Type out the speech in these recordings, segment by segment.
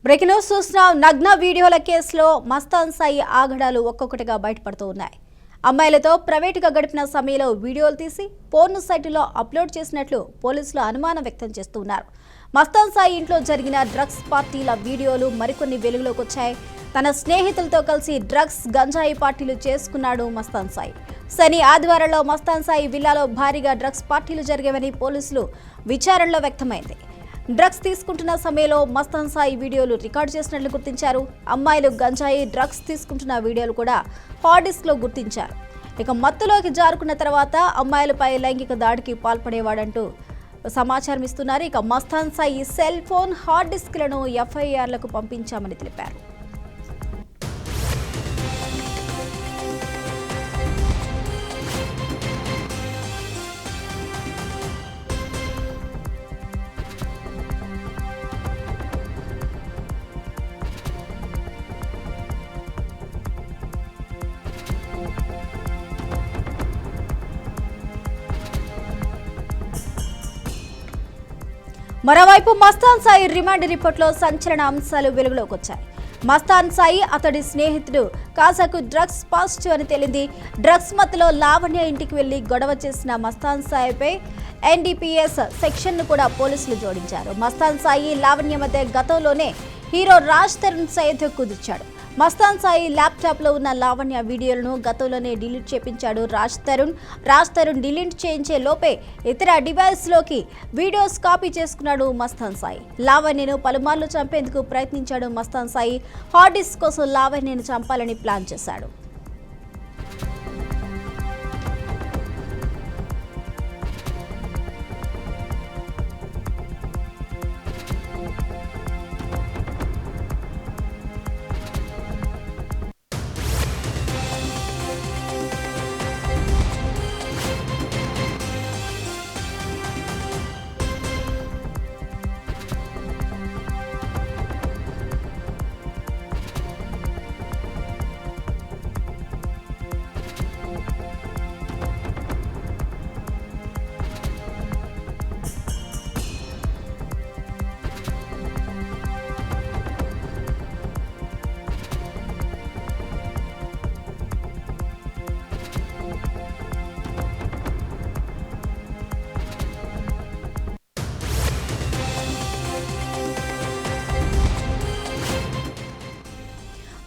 Breaking news చూస్తున్నాం. నగ్న వీడియోల కేసులో మస్తాన్ సాయి ఆగడాలు ఒక్కొక్కటిగా బయటపడుతూ ఉన్నాయి. అమ్మాయిలతో ప్రైవేటుగా గడిపిన సమయంలో వీడియోలు తీసి పోర్న్ సైటులో అప్లోడ్ చేసినట్లు పోలీసులు అనుమానం వ్యక్తం చేస్తున్నారు. మస్తాన్ సాయి ఇంట్లో జరిగిన డ్రగ్స్ పార్టీల వీడియోలు మరికొన్ని వెలుగులోకి వచ్చాయి. తన స్నేహితులతో కలిసి డ్రగ్స్ గంజాయి పార్టీలు చేసుకున్నాడు మస్తాన్ సాయి. శని ఆదివారంలో మస్తాన్ సాయి విల్లాలో భారీగా డ్రగ్స్ పార్టీలు జరిగేవని పోలీసులు విచారణలో వ్యక్తమైంది. డ్రగ్స్ తీసుకుంటున్న సమయంలో మస్తాన్ సాయి వీడియోలు రికార్డు చేసినట్లు గుర్తించారు. అమ్మాయిలు గంజాయి డ్రగ్స్ తీసుకుంటున్న వీడియోలు కూడా హార్డ్ డిస్క్ లో గుర్తించారు. ఇక మత్తులోకి జారుకున్న తర్వాత అమ్మాయిలపై లైంగిక దాడికి పాల్పడేవాడంటూ సమాచారం ఇస్తున్నారు. ఇక Mastan Sai cell phone hard డిస్క్లను ఎఫ్ఐఆర్లకు పంపించామని తెలిపారు. మరోవైపు మస్తాన్ సాయి రిమాండ్ రిపోర్టులో సంచలన అంశాలు వెలుగులోకి వచ్చాయి. మస్తాన్ సాయి అతడి స్నేహితుడు కాజాకు డ్రగ్స్ పాజిటివ్ అని తేలింది. డ్రగ్స్ మత్తులో లావణ్య ఇంటికి వెళ్లి గొడవ చేసిన మస్తాన్ సాయిపై ఎన్డీపీఎస్ సెక్షన్ను కూడా పోలీసులు జోడించారు. మస్తాన్ సాయి లావణ్య మధ్య గతంలోనే హీరో రాజ్ తరుణ్ సైద్ కుదిర్చాడు. మస్తాన్ సాయి ల్యాప్టాప్ లో ఉన్న లావణ్య వీడియోలను గతంలోనే డిలీట్ చేపించాడు రాజ్ తరుణ్ డిలీట్ చేయించే లోపే ఇతర డివైస్ లోకి వీడియోస్ కాపీ చేసుకున్నాడు మస్తాన్ సాయి. లావణ్యను పలుమార్లు చంపేందుకు ప్రయత్నించాడు మస్తాన్ సాయి. హార్డ్ డిస్క్ కోసం లావణ్యను చంపాలని ప్లాన్ చేశాడు.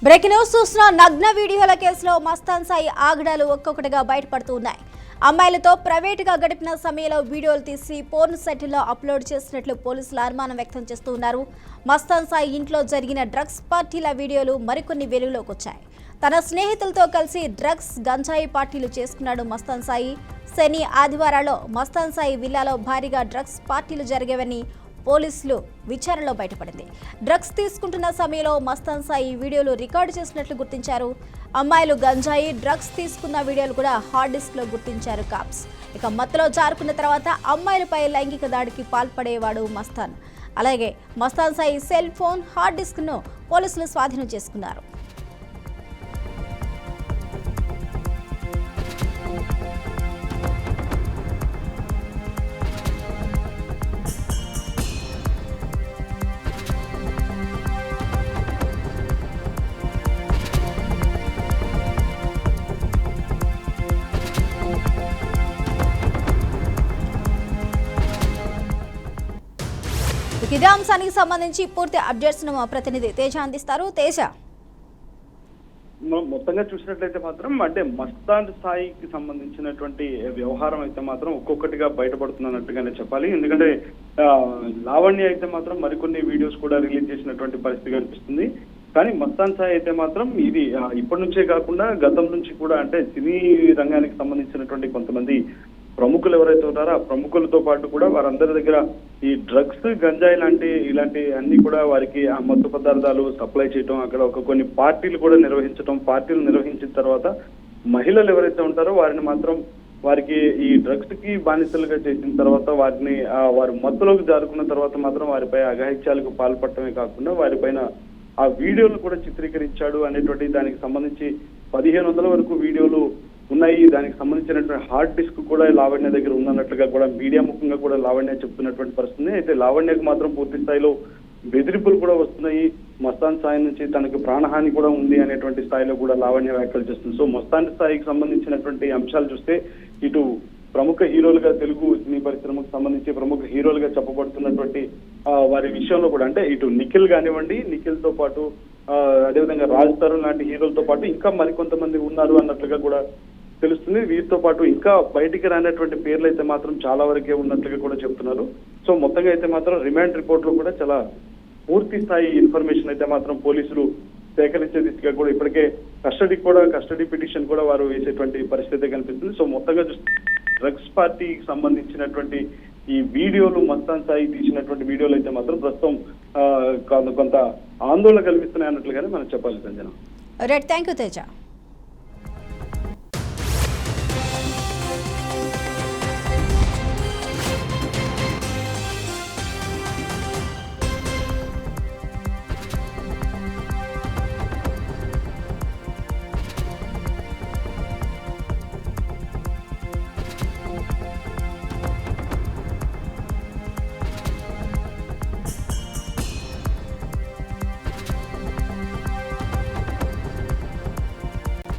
బ్రేకింగ్ న్యూస్ చూస్తున్న నగ్న వీడియోల కేసులో మస్తాన్ సాయి ఆగడాలు ఒక్కొక్కటిగా బయటపడుతూ ఉన్నాయి. అమ్మాయిలతో ప్రైవేటుగా గడిపిన సమయంలో వీడియోలు తీసి పోర్న్ సైట్లో అప్లోడ్ చేసినట్లు పోలీసులు అనుమానం వ్యక్తం చేస్తూ ఉన్నారు. మస్తాన్ సాయి ఇంట్లో జరిగిన డ్రగ్స్ పార్టీల వీడియోలు మరికొన్ని వెలుగులోకి వచ్చాయి. తన స్నేహితులతో కలిసి డ్రగ్స్ గంజాయి పార్టీలు చేసుకున్నాడు మస్తాన్ సాయి. శని ఆదివారాల్లో మస్తాన్ సాయి విల్లాలో భారీగా డ్రగ్స్ పార్టీలు జరిగేవని పోలీసులు విచారణలో బయటపడింది. డ్రగ్స్ తీసుకుంటున్న సమయంలో మస్తాన్ సాయి వీడియోలు రికార్డు చేసినట్లు గుర్తించారు. అమ్మాయిలు గంజాయి డ్రగ్స్ తీసుకున్న వీడియోలు కూడా హార్డ్ డిస్క్ లో గుర్తించారు కాప్స్. ఇక మత్తులో జారుకున్న తర్వాత అమ్మాయిలపై లైంగిక దాడికి పాల్పడేవాడు మస్తాన్. అలాగే Mastan Sai cell phone hard disk ను పోలీసులు స్వాధీనం చేసుకున్నారు. ఇదే అంశానికి సంబంధించి పూర్తి అప్డేట్స్ మా ప్రతినిధి తేజ అందిస్తారు. తేజ, మొత్తంగా చూసినట్లయితే మాత్రం అంటే మస్తాన్ సాయికి సంబంధించినటువంటి వ్యవహారం అయితే మాత్రం ఒక్కొక్కటిగా బయటపడుతున్నట్టుగానే చెప్పాలి. ఎందుకంటే లావణ్య అయితే మాత్రం మరికొన్ని వీడియోస్ కూడా రిలీజ్ చేసినటువంటి పరిస్థితి కనిపిస్తుంది. కానీ మస్తాన్ సాయి అయితే మాత్రం ఇది ఇప్పటి నుంచే కాకుండా గతం నుంచి కూడా అంటే సినీ రంగానికి సంబంధించినటువంటి కొంతమంది ప్రముఖులు ఎవరైతే ఉన్నారో ఆ ప్రముఖులతో పాటు కూడా వారందరి దగ్గర ఈ డ్రగ్స్ గంజాయి ఇలాంటి అన్ని కూడా వారికి ఆ మత్తు పదార్థాలు సప్లై చేయటం, అక్కడ కొన్ని పార్టీలు కూడా నిర్వహించడం, పార్టీలు నిర్వహించిన తర్వాత మహిళలు ఎవరైతే ఉంటారో వారిని మాత్రం వారికి ఈ డ్రగ్స్ కి బానిసలుగా చేసిన తర్వాత వారు మత్తులోకి జారుకున్న తర్వాత మాత్రం వారిపై అఘాయిత్యాలకు పాల్పడటమే కాకుండా వారిపైన ఆ వీడియోలు కూడా చిత్రీకరించాడు అనేటువంటి దానికి సంబంధించి 1500 వరకు వీడియోలు ఉన్నాయి. దానికి సంబంధించినటువంటి హార్డ్ డిస్క్ కూడా లావణ్య దగ్గర ఉందన్నట్లుగా కూడా మీడియా ముఖంగా కూడా లావణ్య చెప్తున్నటువంటి పరిస్థితి. అయితే లావణ్యకు మాత్రం పూర్తి స్థాయిలో బెదిరింపులు కూడా వస్తున్నాయి. మస్తాన్ సాయి నుంచి తనకు ప్రాణహాని కూడా ఉంది అనేటువంటి స్థాయిలో కూడా లావణ్య వ్యాఖ్యలు చేస్తుంది. సో మస్తాన్ సాయికి సంబంధించినటువంటి అంశాలు చూస్తే ఇటు ప్రముఖ హీరోలుగా తెలుగు సినీ పరిశ్రమకు సంబంధించి ప్రముఖ హీరోలుగా చెప్పబడుతున్నటువంటి వారి విషయంలో కూడా అంటే ఇటు నిఖిల్ కానివ్వండి, నిఖిల్ తో పాటు అదేవిధంగా రాజ్ తరుణ్ లాంటి హీరోలతో పాటు ఇంకా మరికొంతమంది ఉన్నారు అన్నట్లుగా కూడా తెలుస్తుంది. వీరితో పాటు ఇంకా బయటికి రానటువంటి పేర్లు అయితే మాత్రం చాలా వరకే ఉన్నట్లుగా కూడా చెప్తున్నారు. సో మొత్తంగా అయితే మాత్రం రిమాండ్ రిపోర్ట్ లో కూడా చాలా పూర్తి స్థాయి ఇన్ఫర్మేషన్ అయితే మాత్రం పోలీసులు సేకరించే దిశగా కూడా ఇప్పటికే కస్టడీ పిటిషన్ కూడా వారు వేసేటువంటి పరిస్థితి కనిపిస్తుంది. సో మొత్తంగా చూస్తే డ్రగ్స్ పార్టీకి సంబంధించినటువంటి ఈ వీడియోలు మస్తాన్ సాయి తీసినటువంటి వీడియోలు అయితే మాత్రం ప్రస్తుతం కొంత ఆందోళన కలిగిస్తున్నాయి అన్నట్లుగానే మనం చెప్పాలి Sanjana. Right, thank you Teja.